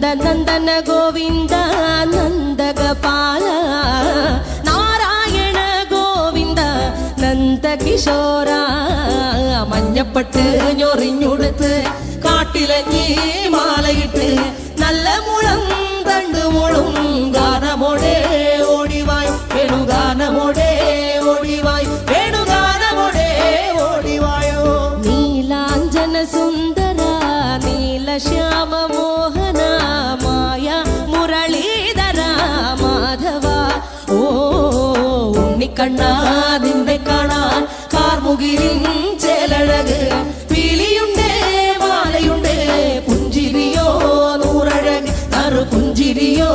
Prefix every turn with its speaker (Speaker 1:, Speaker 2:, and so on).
Speaker 1: നന്ദന ഗോവിന്ദ നന്ദഗപാല നാരായണ ഗോവിന്ദ നന്ദകിശോര മഞ്ഞപ്പെട്ട് ഞൊറിഞ്ഞുടുത്ത് കാട്ടിലഞ്ഞി മാലയിട്ട് നല്ല മുളം തണ്ടുമുളും ഗാനമോടെ ഓടിവായ് വേണുഗാനമോടെ ഓടിവായ് വേണുഗാനമോടെ ഓടിവായോ നീലാഞ്ജന സുന്ദര നീലശ്യാമ മോഹന മായ മുരളീധര മാധവ ഓ ഉണ്ണിക്കണ്ണാ നിന്നെ കാണാൻ കാർമുകിലിൻ ചേലഴക് പീലിയുണ്ടേ മാലയുണ്ടേ പുഞ്ചിരിയോ നൂറഴക് നറു പുഞ്ചിരിയോ